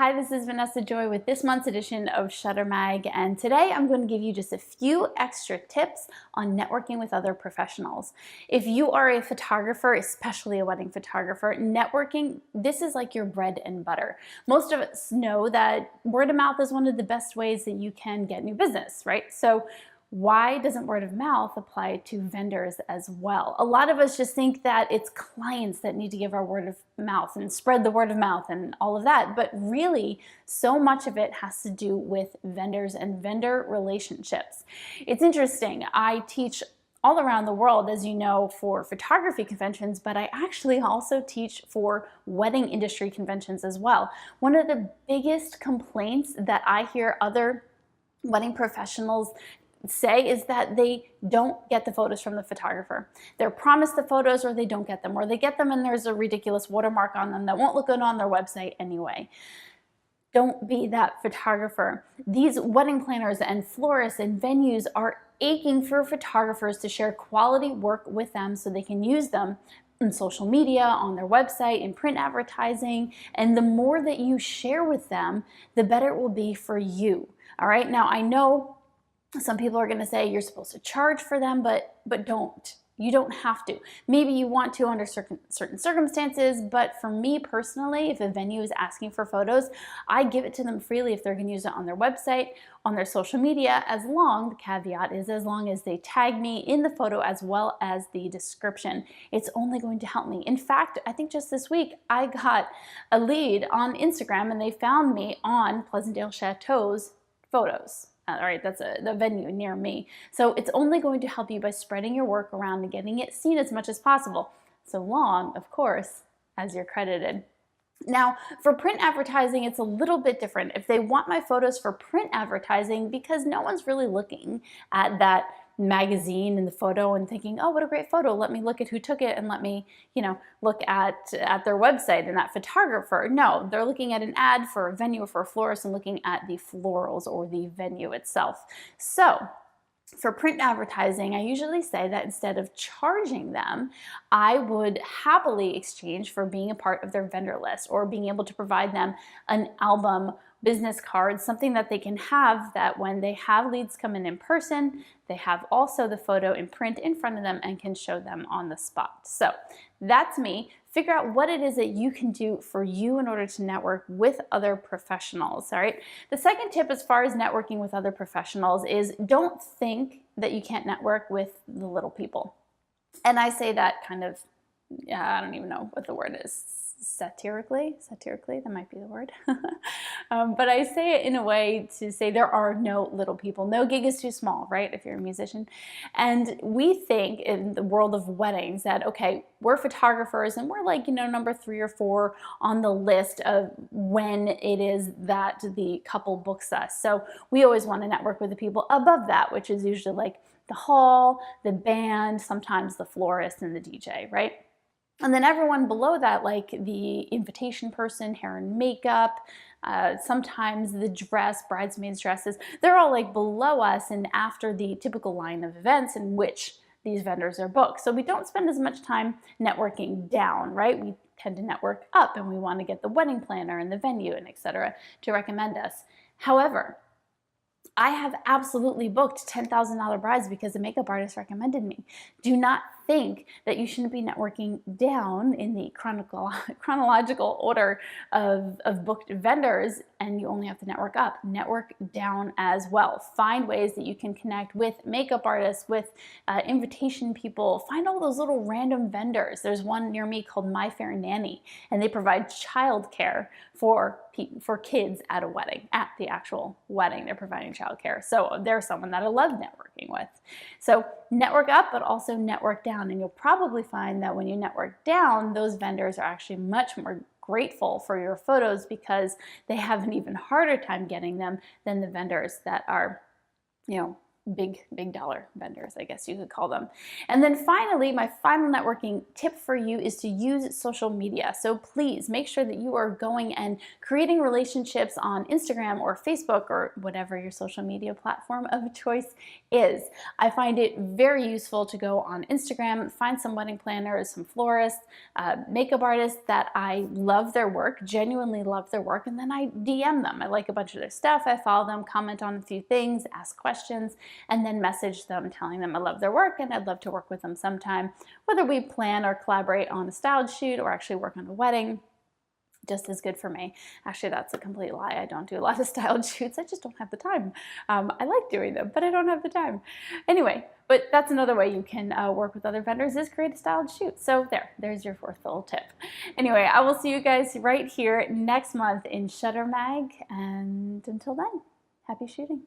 Hi, this is Vanessa Joy with this month's edition of Shutter Mag, and today I'm going to give you just a few extra tips on networking with other professionals. If you are a photographer, especially a wedding photographer, networking, this is like your bread and butter. Most of us know that word of mouth is one of the best ways that you can get new business, right? So why doesn't word of mouth apply to vendors as well? A lot of us just think that it's clients that need to give our word of mouth and spread the word of mouth and all of that, but really so much of it has to do with vendors and vendor relationships. It's interesting, I teach all around the world, as you know, for photography conventions, but I actually also teach for wedding industry conventions as well. One of the biggest complaints that I hear other wedding professionals say is that they don't get the photos from the photographer. They're promised the photos or they don't get them, or they get them and there's a ridiculous watermark on them that won't look good on their website anyway. Don't be that photographer. These wedding planners and florists and venues are aching for photographers to share quality work with them so they can use them in social media, on their website, in print advertising, and the more that you share with them, the better it will be for you. All right, now I know some people are going to say you're supposed to charge for them, but don't. You don't have to. Maybe you want to under certain circumstances, but for me personally, if a venue is asking for photos, I give it to them freely if they're going to use it on their website, on their social media, the caveat is as long as they tag me in the photo as well as the description. It's only going to help me. In fact, I think just this week I got a lead on Instagram and they found me on Pleasantdale Chateau's photos. All right, that's the venue near me. So it's only going to help you by spreading your work around and getting it seen as much as possible, so long, of course, as you're credited. Now, for print advertising, it's a little bit different. If they want my photos for print advertising, because no one's really looking at that magazine in the photo and thinking, oh, what a great photo, let me look at who took it and let me, look at their website and that photographer. No, they're looking at an ad for a venue or for a florist and looking at the florals or the venue itself. So for print advertising, I usually say that instead of charging them, I would happily exchange for being a part of their vendor list or being able to provide them an album, business cards, something that they can have that when they have leads come in person, they have also the photo in print in front of them and can show them on the spot. So that's me. Figure out what it is that you can do for you in order to network with other professionals, all right? The second tip as far as networking with other professionals is don't think that you can't network with the little people. And I say that kind of, I don't even know what the word is, satirically, that might be the word. But I say it in a way to say there are no little people. No gig is too small, right, if you're a musician. And we think in the world of weddings that, okay, we're photographers and we're like, number 3 or 4 on the list of when it is that the couple books us. So we always want to network with the people above that, which is usually like the hall, the band, sometimes the florist and the DJ, right? And then everyone below that, like the invitation person, hair and makeup, sometimes the dress, bridesmaids dresses, they're all like below us and after the typical line of events in which these vendors are booked. So we don't spend as much time networking down, right? We tend to network up and we want to get the wedding planner and the venue and etc. to recommend us. However, I have absolutely booked $10,000 brides because a makeup artist recommended me. Do not think that you shouldn't be networking down in the chronological order of booked vendors and you only have to network up. Network down as well. Find ways that you can connect with makeup artists, with invitation people. Find all those little random vendors. There's one near me called My Fair Nanny, and they provide childcare for kids at a wedding, at the actual wedding. They're providing childcare. So they're someone that I love networking with. So network up, but also network down. And you'll probably find that when you network down, those vendors are actually much more grateful for your photos because they have an even harder time getting them than the vendors that are, big dollar vendors, I guess you could call them. And then finally, my final networking tip for you is to use social media. So please make sure that you are going and creating relationships on Instagram or Facebook or whatever your social media platform of choice is. I find it very useful to go on Instagram, find some wedding planners, some florists, makeup artists that I love their work, genuinely love their work, and then I DM them. I like a bunch of their stuff, I follow them, comment on a few things, ask questions, and then message them telling them I love their work and I'd love to work with them sometime, whether we plan or collaborate on a styled shoot or actually work on a wedding. Just as good for me. Actually, that's a complete lie. I don't do a lot of styled shoots. I just don't have the time. I like doing them, but I don't have the time. Anyway, but that's another way you can work with other vendors, is create a styled shoot. So there's your fourth little tip. Anyway, I will see you guys right here next month in Shutter Mag. And until then, happy shooting.